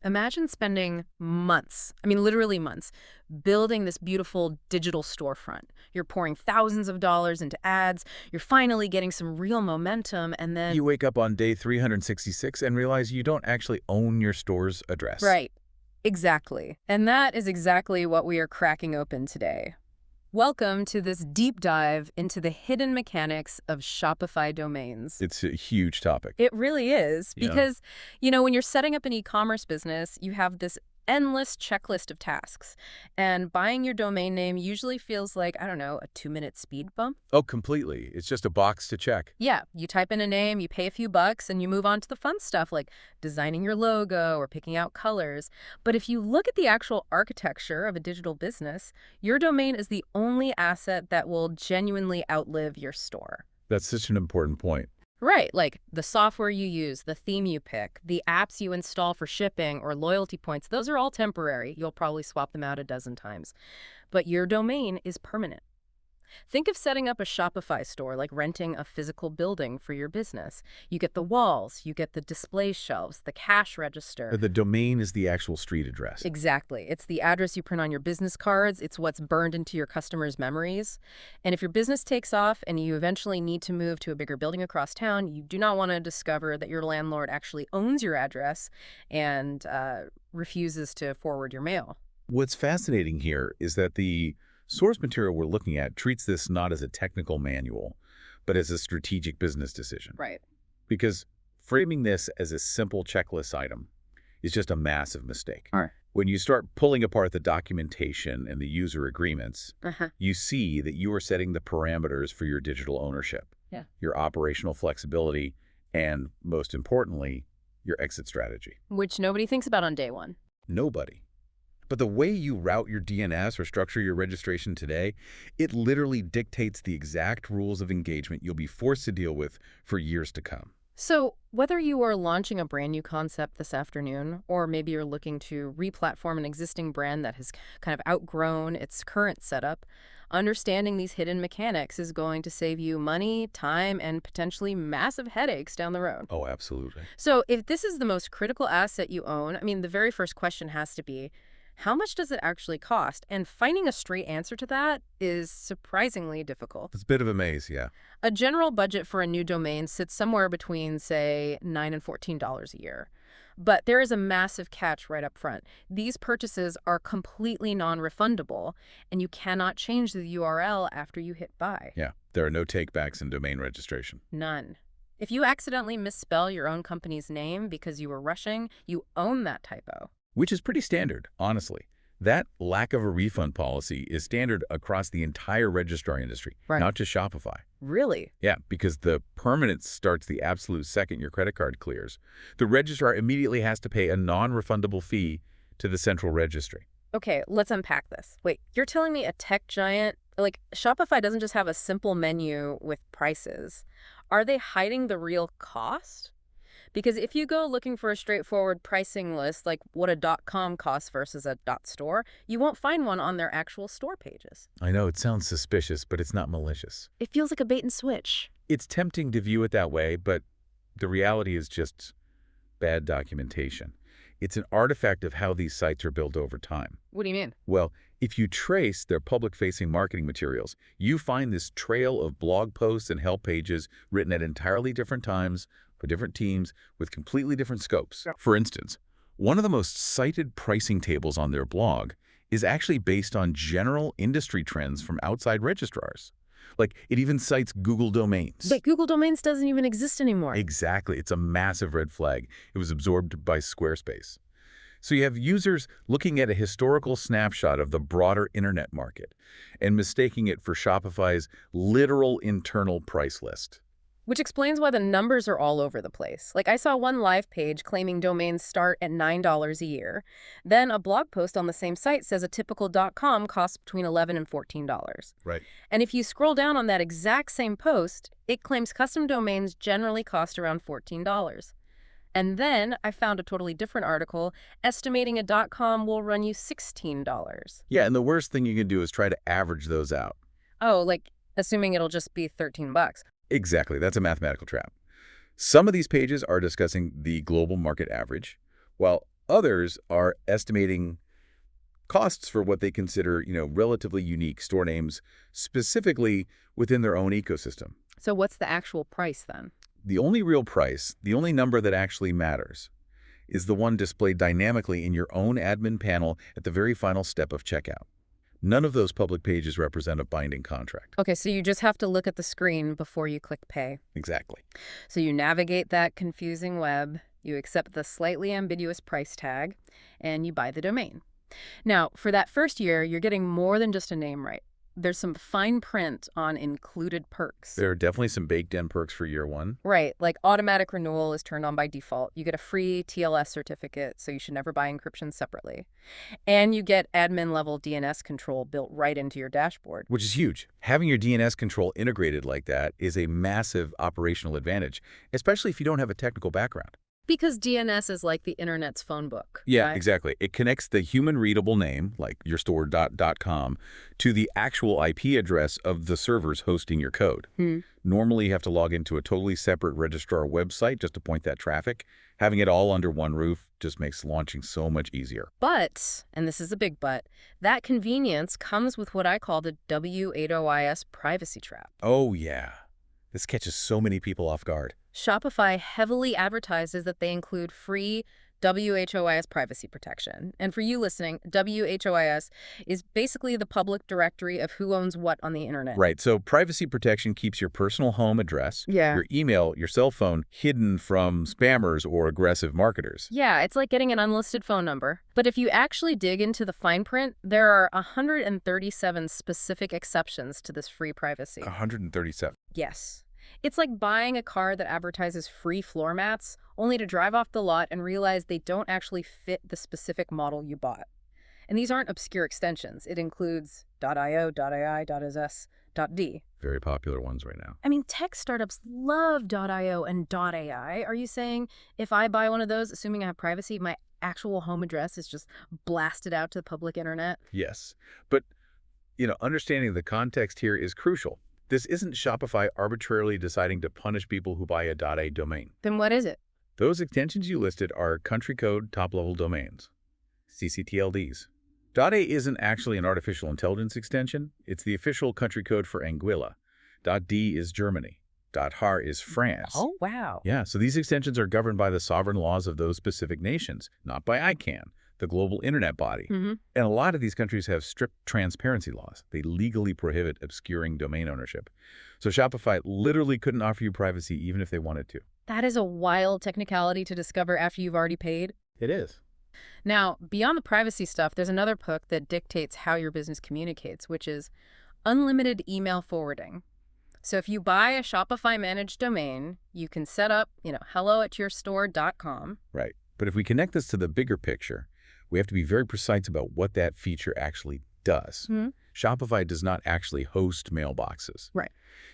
Imagine spending months, I mean literally months, building this beautiful digital storefront. You're pouring thousands of dollars into ads, you're finally getting some real momentum, and then... You wake up on day 366 and realize you don't actually own your store's address. Right, exactly. And that is exactly what we are cracking open today. Welcome to this deep dive into the hidden mechanics of Shopify domains. It's a huge topic. It really is, Yeah. because, when you're setting up an e-commerce business, you have this endless checklist of tasks. And buying your domain name usually feels like, I don't know, a 2-minute speed bump. Oh, completely. It's just a box to check. Yeah, you type in a name, you pay a few bucks, and you move on to the fun stuff like designing your logo or picking out colors. But if you look at the actual architecture of a digital business, your domain is the only asset that will genuinely outlive your store. That's such an important point. Right, like the software you use, the theme you pick, the apps you install for shipping or loyalty points, those are all temporary. You'll probably swap them out a dozen times. But your domain is permanent. Think of setting up a Shopify store like renting a physical building for your business. You get the walls, you get the display shelves, the cash register. The domain is the actual street address. Exactly. It's the address you print on your business cards. It's what's burned into your customers' memories. And if your business takes off and you eventually need to move to a bigger building across town, you do not want to discover that your landlord actually owns your address and refuses to forward your mail. What's fascinating here is that the source material we're looking at treats this not as a technical manual, but as a strategic business decision. Right. Because framing this as a simple checklist item is just a massive mistake. All right. When you start pulling apart the documentation and the user agreements, Uh-huh. you see that you are setting the parameters for your digital ownership, Yeah. your operational flexibility, and most importantly, your exit strategy. Which nobody thinks about on day one. Nobody. But the way you route your DNS or structure your registration today, it literally dictates the exact rules of engagement you'll be forced to deal with for years to come. So whether you are launching a brand new concept this afternoon, or maybe you're looking to re-platform an existing brand that has kind of outgrown its current setup, understanding these hidden mechanics is going to save you money, time, and potentially massive headaches down the road. Oh, absolutely. So if this is the most critical asset you own, I mean, the very first question has to be, how much does it actually cost? And finding a straight answer to that is surprisingly difficult. It's a bit of a maze, yeah. A general budget for a new domain sits somewhere between, say, $9 and $14 a year. But there is a massive catch right up front. These purchases are completely non-refundable, and you cannot change the URL after you hit buy. Yeah, there are no takebacks in domain registration. None. If you accidentally misspell your own company's name because you were rushing, you own that typo. Which is pretty standard, honestly. That lack of a refund policy is standard across the entire registrar industry, Right. not just Shopify. Really? Yeah, because the permanence starts the absolute second your credit card clears. The registrar immediately has to pay a non-refundable fee to the central registry. Okay, let's unpack this. Wait, you're telling me a tech giant, like Shopify doesn't just have a simple menu with prices. Are they hiding the real cost? Because if you go looking for a straightforward pricing list, like what a .com costs versus a .store, you won't find one on their actual store pages. I know it sounds suspicious, but it's not malicious. It feels like a bait and switch. It's tempting to view it that way, but the reality is just bad documentation. It's an artifact of how these sites are built over time. What do you mean? Well, if you trace their public-facing marketing materials, you find this trail of blog posts and help pages written at entirely different times for different teams with completely different scopes. Yeah. For instance, one of the most cited pricing tables on their blog is actually based on general industry trends from outside registrars. Like, it even cites Google domains. But Google Domains doesn't even exist anymore. Exactly. It's a massive red flag. It was absorbed by Squarespace. So you have users looking at a historical snapshot of the broader internet market and mistaking it for Shopify's literal internal price list. Which explains why the numbers are all over the place. Like I saw one live page claiming domains start at $9 a year. Then a blog post on the same site says a typical .com costs between $11 and $14. Right. And if you scroll down on that exact same post, it claims custom domains generally cost around $14. And then I found a totally different article estimating a .com will run you $16. Yeah, and the worst thing you can do is try to average those out. Oh, like assuming it'll just be $13. Exactly. That's a mathematical trap. Some of these pages are discussing the global market average, while Others are estimating costs for what they consider, relatively unique store names specifically within their own ecosystem. So what's the actual price then? The only real price, the only number that actually matters, is the one displayed dynamically in your own admin panel at the very final step of checkout. None of those public pages represent a binding contract. Okay, so you just have to look at the screen before you click pay. Exactly. So you navigate that confusing web, you accept the slightly ambiguous price tag, and you buy the domain. Now, for that first year, you're getting more than just a name right. There's some fine print on included perks. There are definitely some baked-in perks for year one. Right, like automatic renewal is turned on by default. You get a free TLS certificate, so you should never buy encryption separately. And you get admin-level DNS control built right into your dashboard. Which is huge. Having your DNS control integrated like that is a massive operational advantage, especially if you don't have a technical background. Because DNS is like the internet's phone book. Yeah, right? exactly. It connects the human-readable name, like yourstore.com, to the actual IP address of the servers hosting your code. Normally, you have to log into a totally separate registrar website just to point that traffic. Having it all under one roof just makes launching so much easier. But, and this is a big but, that convenience comes with what I call the W8OIS privacy trap. Oh, yeah. This catches so many people off guard. Shopify heavily advertises that they include free WHOIS privacy protection. And for you listening, WHOIS is basically the public directory of who owns what on the internet. Right, so privacy protection keeps your personal home address, your email, your cell phone hidden from spammers or aggressive marketers. Yeah, it's like getting an unlisted phone number. But if you actually dig into the fine print, there are 137 specific exceptions to this free privacy. 137. Yes. It's like buying a car that advertises free floor mats, only to drive off the lot and realize they don't actually fit the specific model you bought. And these aren't obscure extensions. It includes .io, .ai, .ss, .d. Very popular ones right now. I mean, tech startups love .io and .ai. Are you saying if I buy one of those, assuming I have privacy, my actual home address is just blasted out to the public internet? Yes. But, understanding the context here is crucial. This isn't Shopify arbitrarily deciding to punish people who buy a .a domain. Then what is it? Those extensions you listed are country code top-level domains, CCTLDs. .a isn't actually an artificial intelligence extension. It's the official country code for Anguilla. .d is Germany. .har is France. Oh, wow. Yeah, so these extensions are governed by the sovereign laws of those specific nations, not by ICANN, the global internet body. And a lot of these countries have strict transparency laws. They legally prohibit obscuring domain ownership. So Shopify literally couldn't offer you privacy even if they wanted to. That is a wild technicality to discover after you've already paid. It is. Now, beyond the privacy stuff, there's another hook that dictates how your business communicates, which is unlimited email forwarding. So if you buy a Shopify managed domain, you can set up, hello@yourstore.com. Right. But if we connect this to the bigger picture, we have to be very precise about what that feature actually does. Shopify does not actually host mailboxes. Right.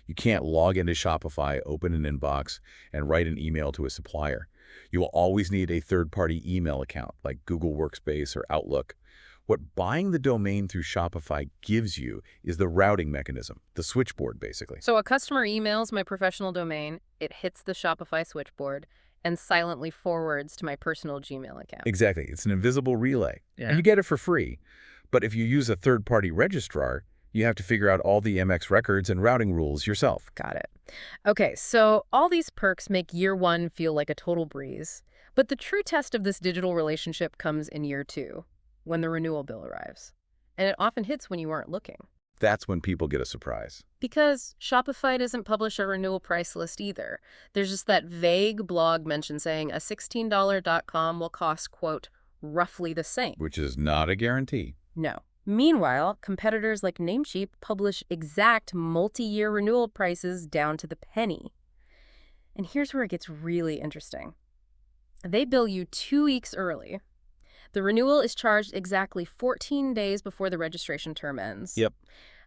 You can't log into Shopify, open an inbox, and write an email to a supplier. You will always need a third-party email account like Google Workspace or Outlook. What buying the domain through Shopify gives you is the routing mechanism, the switchboard, basically. So a customer emails my professional domain, it hits the Shopify switchboard, and silently forwards to my personal Gmail account. Exactly. It's an invisible relay. Yeah. And you get it for free. But if you use a third-party registrar, you have to figure out all the MX records and routing rules yourself. Got it. Okay, so all these perks make year one feel like a total breeze. But the true test of this digital relationship comes in year two, when the renewal bill arrives. And it often hits when you aren't looking. That's when people get a surprise. Because Shopify doesn't publish a renewal price list either. There's just that vague blog mention saying a $16.com will cost, quote, roughly the same. Which is not a guarantee. No. Meanwhile, competitors like Namecheap publish exact multi-year renewal prices down to the penny. And here's where it gets really interesting. They bill you 2 weeks early. The renewal is charged exactly 14 days before the registration term ends. Yep.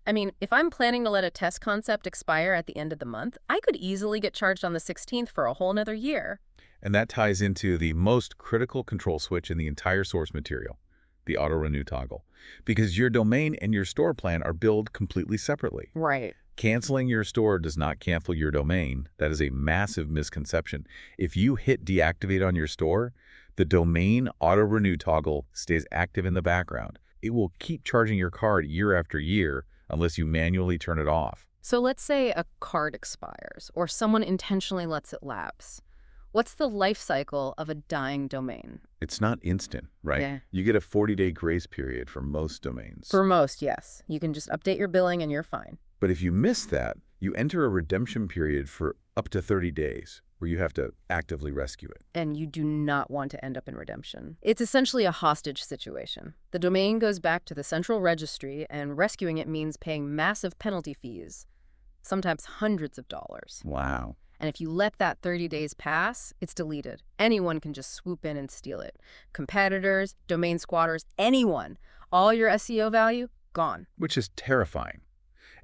I mean, if I'm planning to let a test concept expire at the end of the month, I could easily get charged on the 16th for a whole nother year. And that ties into the most critical control switch in the entire source material, the auto-renew toggle. Because your domain and your store plan are billed completely separately. Right. Canceling your store does not cancel your domain. That is a massive misconception. If you hit deactivate on your store, The domain auto-renew toggle stays active in the background. It will keep charging your card year after year unless you manually turn it off. So let's say a card expires or someone intentionally lets it lapse. What's the life cycle of a dying domain? It's not instant, right? Yeah. You get a 40-day grace period for most domains. For most, yes. You can just update your billing and you're fine. But if you miss that, you enter a redemption period for up to 30 days where you have to actively rescue it. And you do not want to end up in redemption. It's essentially a hostage situation. The domain goes back to the central registry, and rescuing it means paying massive penalty fees, sometimes hundreds of dollars. Wow. And if you let that 30 days pass, it's deleted. Anyone can just swoop in and steal it. Competitors, domain squatters, anyone. All your SEO value, gone. Which is terrifying.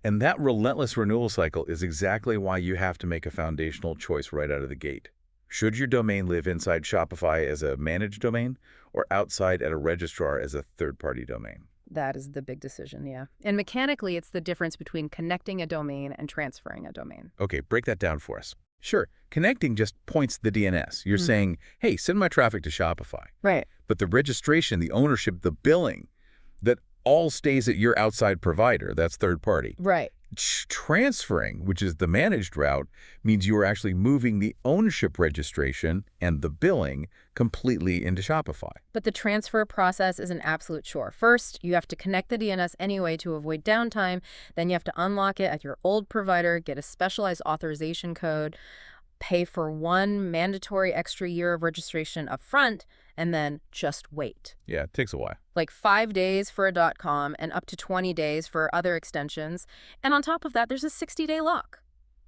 And that relentless renewal cycle is exactly why you have to make a foundational choice right out of the gate. Should your domain live inside Shopify as a managed domain or outside at a registrar as a third-party domain? That is the big decision, yeah. And mechanically, it's the difference between connecting a domain and transferring a domain. Okay, break that down for us. Sure, connecting just points the DNS. You're saying, hey, send my traffic to Shopify. Right. But the registration, the ownership, the billing, that all stays at your outside provider. That's third party. Right. Transferring, which is the managed route, means you are actually moving the ownership registration and the billing completely into Shopify. But the transfer process is an absolute chore. First, you have to connect the DNS anyway to avoid downtime. Then you have to unlock it at your old provider, get a specialized authorization code, pay for one mandatory extra year of registration up front, and then just wait. Yeah, it takes a while. Like 5 days for a .com and up to 20 days for other extensions. And on top of that, there's a 60-day lock.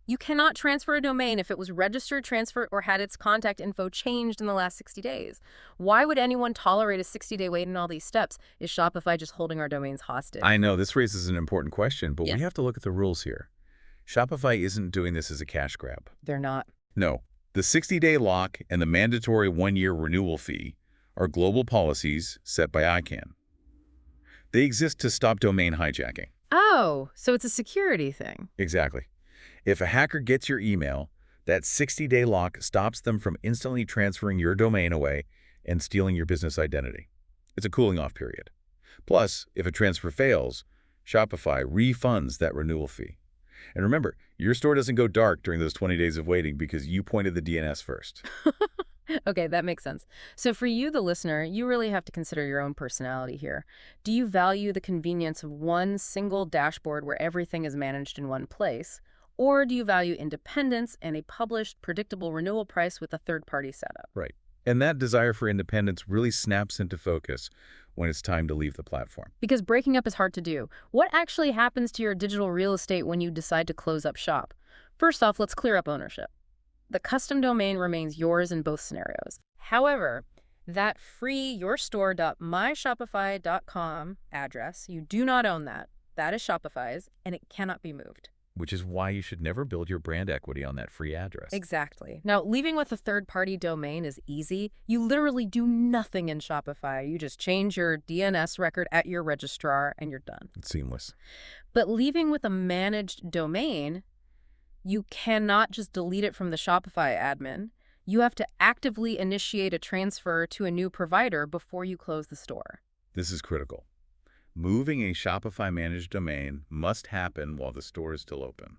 You cannot transfer a domain if it was registered, transferred, or had its contact info changed in the last 60 days. Why would anyone tolerate a 60-day wait in all these steps? Is Shopify just holding our domains hostage? I know this raises an important question, but Yeah. we have to look at the rules here. Shopify isn't doing this as a cash grab. They're not. No. The 60-day lock and the mandatory one-year renewal fee are global policies set by ICANN. They exist to stop domain hijacking. Oh, so it's a security thing. Exactly. If a hacker gets your email, that 60-day lock stops them from instantly transferring your domain away and stealing your business identity. It's a cooling-off period. Plus, if a transfer fails, Shopify refunds that renewal fee. And remember, your store doesn't go dark during those 20 days of waiting because you pointed the DNS first. Okay, that makes sense. So for you, the listener, you really have to consider your own personality here. Do you value the convenience of one single dashboard where everything is managed in one place? Or do you value independence and a published, predictable renewal price with a third-party setup? Right. And that desire for independence really snaps into focus when it's time to leave the platform. Because breaking up is hard to do. What actually happens to your digital real estate when you decide to close up shop? First off, let's clear up ownership. The custom domain remains yours in both scenarios. However, that free yourstore.myshopify.com address, you do not own that. That is Shopify's, and it cannot be moved. Which is why you should never build your brand equity on that free address. Exactly. Now, leaving with a third-party domain is easy. You literally do nothing in Shopify. You just change your DNS record at your registrar, and you're done. It's seamless. But leaving with a managed domain, you cannot just delete it from the Shopify admin. You have to actively initiate a transfer to a new provider before you close the store. This is critical. Moving a Shopify managed domain must happen while the store is still open.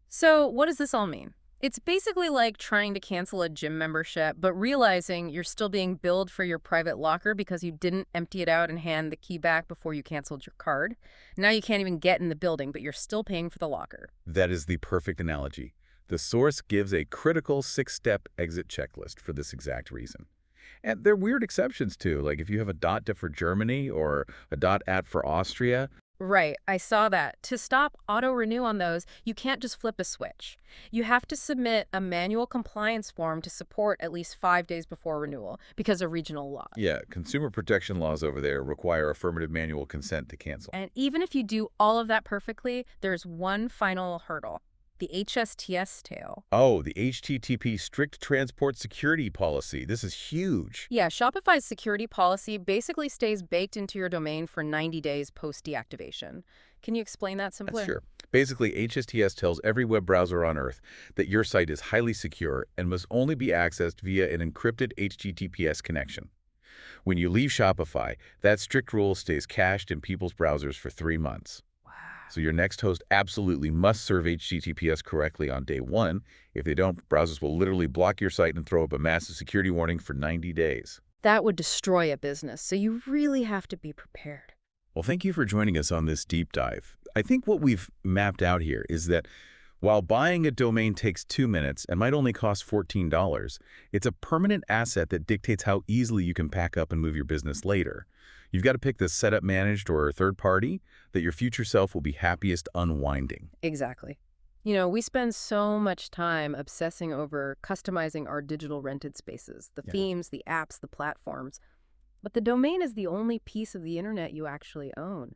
So what does this all mean? It's basically like trying to cancel a gym membership, but realizing you're still being billed for your private locker because you didn't empty it out and hand the key back before you canceled your card. Now you can't even get in the building, but you're still paying for the locker. That is the perfect analogy. The source gives a critical 6-step exit checklist for this exact reason. And there are weird exceptions too, like if you have a .def for Germany or a .at for Austria. Right, I saw that. To stop auto-renew on those, you can't just flip a switch. You have to submit a manual compliance form to support at least 5 days before renewal because of regional law. Yeah, consumer protection laws over there require affirmative manual consent to cancel. And even if you do all of that perfectly, there's one final hurdle. The HSTS tail. Oh, the HTTP Strict Transport Security Policy. This is huge. Yeah, Shopify's security policy basically stays baked into your domain for 90 days post-deactivation. Can you explain that That's simpler? sure. Basically, HSTS tells every web browser on Earth that your site is highly secure and must only be accessed via an encrypted HTTPS connection. When you leave Shopify, that strict rule stays cached in people's browsers for 3 months. So your next host absolutely must serve HTTPS correctly on day one. If they don't, browsers will literally block your site and throw up a massive security warning for 90 days. That would destroy a business, so you really have to be prepared. Well, thank you for joining us on this deep dive. I think what we've mapped out here is that while buying a domain takes 2 minutes and might only cost $14, it's a permanent asset that dictates how easily you can pack up and move your business later. You've got to pick the setup managed or third party that your future self will be happiest unwinding. Exactly. We spend so much time obsessing over customizing our digital rented spaces, the Yeah. themes, the apps, the platforms. But the domain is the only piece of the internet you actually own.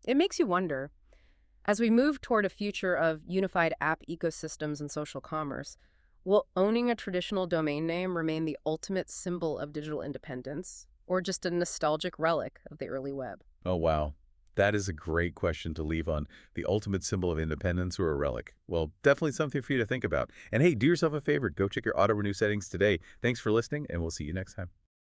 It makes you wonder, as we move toward a future of unified app ecosystems and social commerce, will owning a traditional domain name remain the ultimate symbol of digital independence, or just a nostalgic relic of the early web? Oh, wow. That is a great question to leave on the ultimate symbol of independence or a relic. Well, definitely something for you to think about. And hey, do yourself a favor. Go check your auto renew settings today. Thanks for listening, and we'll see you next time.